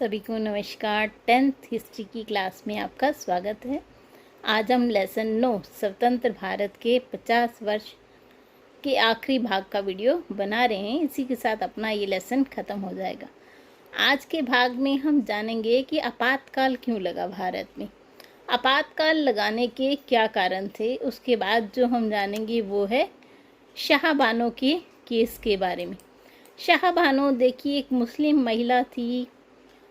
सभी को नमस्कार। 10th हिस्ट्री की क्लास में आपका स्वागत है। आज हम लेसन 9 स्वतंत्र भारत के 50 वर्ष के आखिरी भाग का वीडियो बना रहे हैं। इसी के साथ अपना ये लेसन ख़त्म हो जाएगा। आज के भाग में हम जानेंगे कि आपातकाल क्यों लगा भारत में, आपातकाल लगाने के क्या कारण थे। उसके बाद जो हम जानेंगे वो है शाहबानो के केस के बारे में। शाहबानो देखिए एक मुस्लिम महिला थी।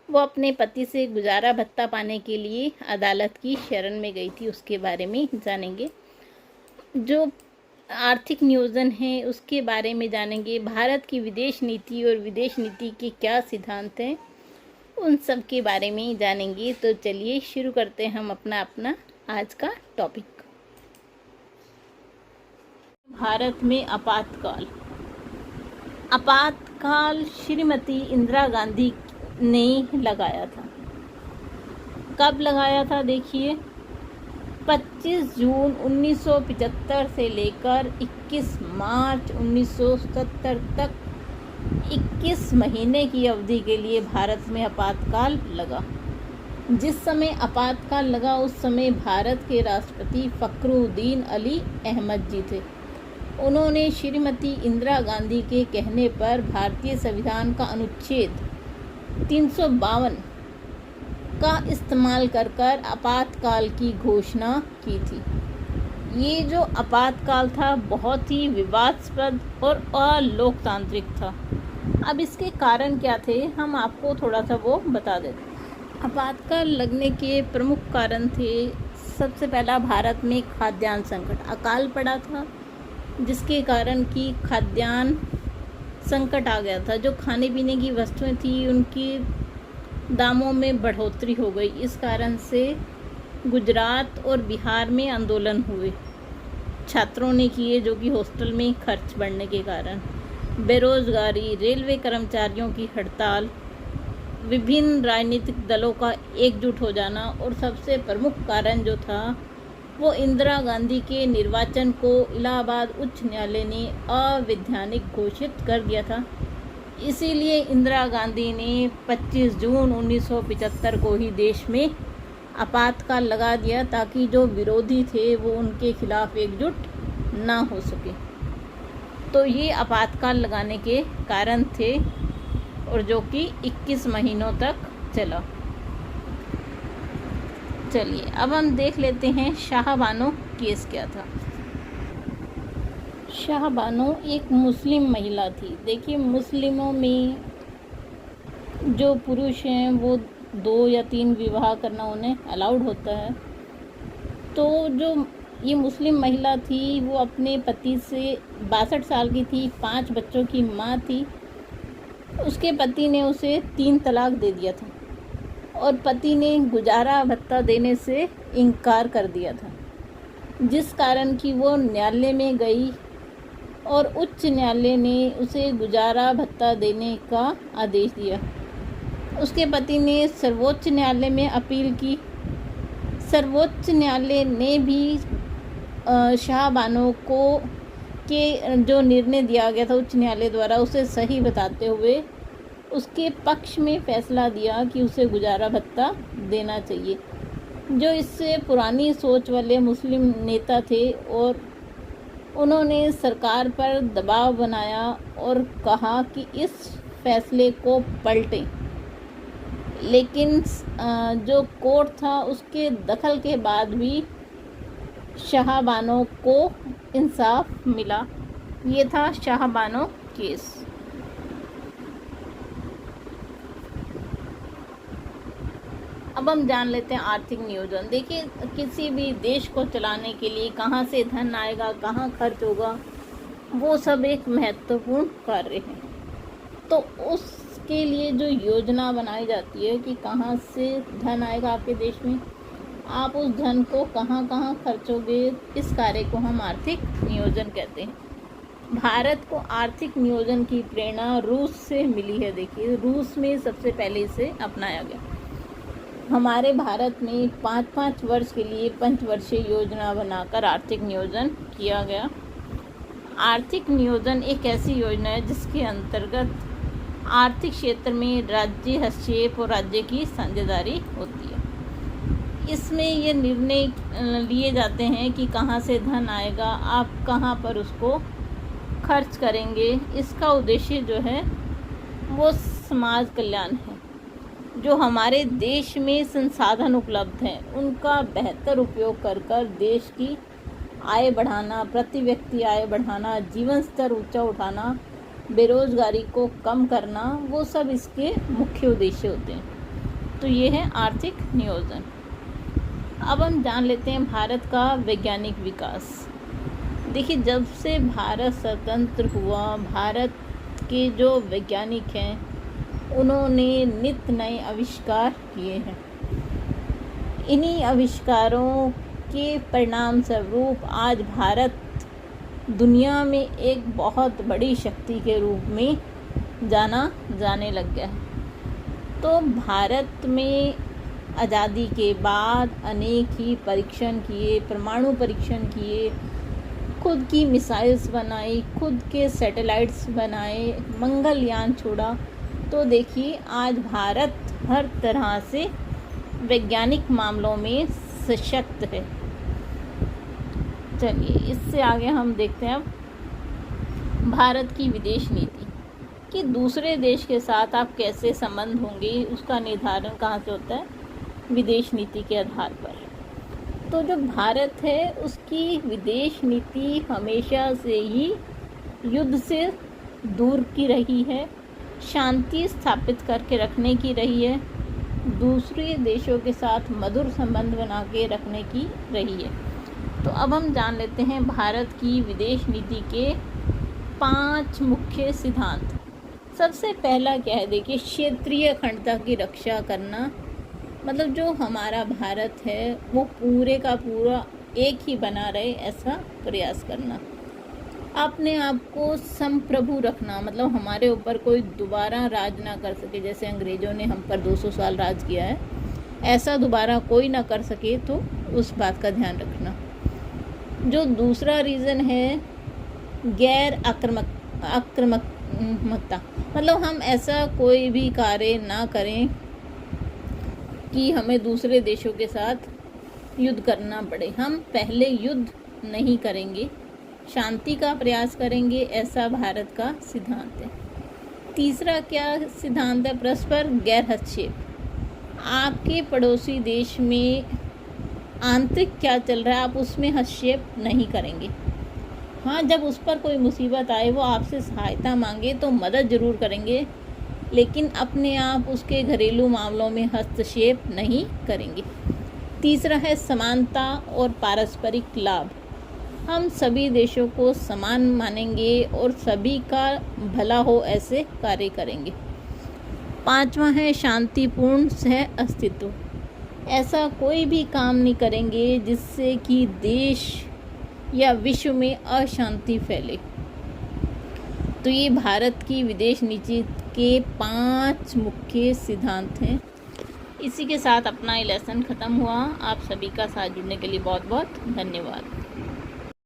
वो अपने पति से गुजारा भत्ता पाने के लिए अदालत की शरण में गई थी। उसके बारे में जानेंगे। जो आर्थिक नियोजन है उसके बारे में जानेंगे। भारत की विदेश नीति और विदेश नीति के क्या सिद्धांत हैं उन सब के बारे में जानेंगे। तो चलिए शुरू करते हैं हम अपना आज का टॉपिक। भारत में आपातकाल। आपातकाल श्रीमती इंदिरा गांधी ने लगाया था। कब लगाया था देखिए, 25 जून 1975 से लेकर 21 मार्च 1977 तक 21 महीने की अवधि के लिए भारत में आपातकाल लगा। जिस समय आपातकाल लगा उस समय भारत के राष्ट्रपति फखरुद्दीन अली अहमद जी थे। उन्होंने श्रीमती इंदिरा गांधी के कहने पर भारतीय संविधान का अनुच्छेद 352 का इस्तेमाल कर आपातकाल की घोषणा की थी। ये जो आपातकाल था बहुत ही विवादास्पद और अलोकतांत्रिक था। अब इसके कारण क्या थे हम आपको थोड़ा सा वो बता देते। आपातकाल लगने के प्रमुख कारण थे, सबसे पहला भारत में खाद्यान्न संकट, अकाल पड़ा था जिसके कारण कि खाद्यान्न संकट आ गया था। जो खाने पीने की वस्तुएं थी उनकी दामों में बढ़ोतरी हो गई। इस कारण से गुजरात और बिहार में आंदोलन हुए, छात्रों ने किए, जो कि हॉस्टल में खर्च बढ़ने के कारण। बेरोजगारी, रेलवे कर्मचारियों की हड़ताल, विभिन्न राजनीतिक दलों का एकजुट हो जाना और सबसे प्रमुख कारण जो था वो इंदिरा गांधी के निर्वाचन को इलाहाबाद उच्च न्यायालय ने अवैधानिक घोषित कर दिया था। इसीलिए इंदिरा गांधी ने 25 जून 1975 को ही देश में आपातकाल लगा दिया ताकि जो विरोधी थे वो उनके खिलाफ एकजुट ना हो सके। तो ये आपातकाल लगाने के कारण थे और जो कि 21 महीनों तक चला। चलिए अब हम देख लेते हैं शाहबानो केस क्या था। शाहबानो एक मुस्लिम महिला थी। देखिए मुस्लिमों में जो पुरुष हैं वो 2 या 3 विवाह करना उन्हें अलाउड होता है। तो जो ये मुस्लिम महिला थी वो अपने पति से 62 साल की थी, 5 बच्चों की माँ थी। उसके पति ने उसे 3 तलाक दे दिया था और पति ने गुजारा भत्ता देने से इनकार कर दिया था, जिस कारण कि वो न्यायालय में गई और उच्च न्यायालय ने उसे गुजारा भत्ता देने का आदेश दिया। उसके पति ने सर्वोच्च न्यायालय में अपील की। सर्वोच्च न्यायालय ने भी शाहबानो को के जो निर्णय दिया गया था उच्च न्यायालय द्वारा उसे सही बताते हुए उसके पक्ष में फैसला दिया कि उसे गुजारा भत्ता देना चाहिए। जो इससे पुरानी सोच वाले मुस्लिम नेता थे और उन्होंने सरकार पर दबाव बनाया और कहा कि इस फैसले को पलटें। लेकिन जो कोर्ट था उसके दखल के बाद भी शाहबानो को इंसाफ मिला। ये था शाहबानो केस। अब हम जान लेते हैं आर्थिक नियोजन। देखिए किसी भी देश को चलाने के लिए कहाँ से धन आएगा, कहाँ खर्च होगा, वो सब एक महत्वपूर्ण कार्य है। तो उसके लिए जो योजना बनाई जाती है कि कहाँ से धन आएगा आपके देश में, आप उस धन को कहाँ कहाँ खर्चोगे, इस कार्य को हम आर्थिक नियोजन कहते हैं। भारत को आर्थिक नियोजन की प्रेरणा रूस से मिली है। देखिए रूस में सबसे पहले इसे अपनाया गया। हमारे भारत में 5-5 वर्ष के लिए पंचवर्षीय योजना बनाकर आर्थिक नियोजन किया गया। आर्थिक नियोजन एक ऐसी योजना है जिसके अंतर्गत आर्थिक क्षेत्र में राज्य हस्तक्षेप और राज्य की साझेदारी होती है। इसमें ये निर्णय लिए जाते हैं कि कहाँ से धन आएगा, आप कहाँ पर उसको खर्च करेंगे। इसका उद्देश्य जो है वो समाज कल्याण है। जो हमारे देश में संसाधन उपलब्ध हैं उनका बेहतर उपयोग कर देश की आय बढ़ाना, प्रति व्यक्ति आय बढ़ाना, जीवन स्तर ऊंचा उठाना, बेरोजगारी को कम करना, वो सब इसके मुख्य उद्देश्य होते हैं। तो ये है आर्थिक नियोजन। अब हम जान लेते हैं भारत का वैज्ञानिक विकास। देखिए, जब से भारत स्वतंत्र हुआ, भारत के जो वैज्ञानिक हैं उन्होंने नित नए आविष्कार किए हैं। इन्हीं आविष्कारों के परिणाम स्वरूप आज भारत दुनिया में एक बहुत बड़ी शक्ति के रूप में जाना जाने लग गया है। तो भारत में आज़ादी के बाद अनेक ही परीक्षण किए, परमाणु परीक्षण किए, खुद की मिसाइल्स बनाई, खुद के सैटेलाइट्स बनाए, मंगलयान छोड़ा। तो देखिए, आज भारत हर तरह से वैज्ञानिक मामलों में सशक्त है। चलिए, इससे आगे हम देखते हैं अब भारत की विदेश नीति कि दूसरे देश के साथ आप कैसे संबंध होंगे, उसका निर्धारण कहाँ से होता है? विदेश नीति के आधार पर। तो जो भारत है उसकी विदेश नीति हमेशा से ही युद्ध से दूर की रही है, शांति स्थापित करके रखने की रही है, दूसरे देशों के साथ मधुर संबंध बना के रखने की रही है। तो अब हम जान लेते हैं भारत की विदेश नीति के 5 मुख्य सिद्धांत। सबसे पहला क्या है? देखिए, क्षेत्रीय अखंडता की रक्षा करना। मतलब जो हमारा भारत है वो पूरे का पूरा एक ही बना रहे, ऐसा प्रयास करना। अपने आप को संप्रभु रखना, मतलब हमारे ऊपर कोई दोबारा राज ना कर सके। जैसे अंग्रेज़ों ने हम पर 200 साल राज किया है, ऐसा दोबारा कोई ना कर सके, तो उस बात का ध्यान रखना। जो दूसरा रीज़न है, गैर आक्रामकता। मतलब हम ऐसा कोई भी कार्य ना करें कि हमें दूसरे देशों के साथ युद्ध करना पड़े। हम पहले युद्ध नहीं करेंगे, शांति का प्रयास करेंगे, ऐसा भारत का सिद्धांत है। तीसरा क्या सिद्धांत है? परस्पर गैर हस्तक्षेप। आपके पड़ोसी देश में आंतरिक क्या चल रहा है, आप उसमें हस्तक्षेप नहीं करेंगे। हाँ, जब उस पर कोई मुसीबत आए, वो आपसे सहायता मांगे तो मदद ज़रूर करेंगे, लेकिन अपने आप उसके घरेलू मामलों में हस्तक्षेप नहीं करेंगे। तीसरा है समानता और पारस्परिक लाभ। हम सभी देशों को समान मानेंगे और सभी का भला हो ऐसे कार्य करेंगे। 5वां है शांतिपूर्ण सह अस्तित्व। ऐसा कोई भी काम नहीं करेंगे जिससे कि देश या विश्व में अशांति फैले। तो ये भारत की विदेश नीति के 5 मुख्य सिद्धांत हैं। इसी के साथ अपना ये लेसन ख़त्म हुआ। आप सभी का साथ जुड़ने के लिए बहुत बहुत धन्यवाद।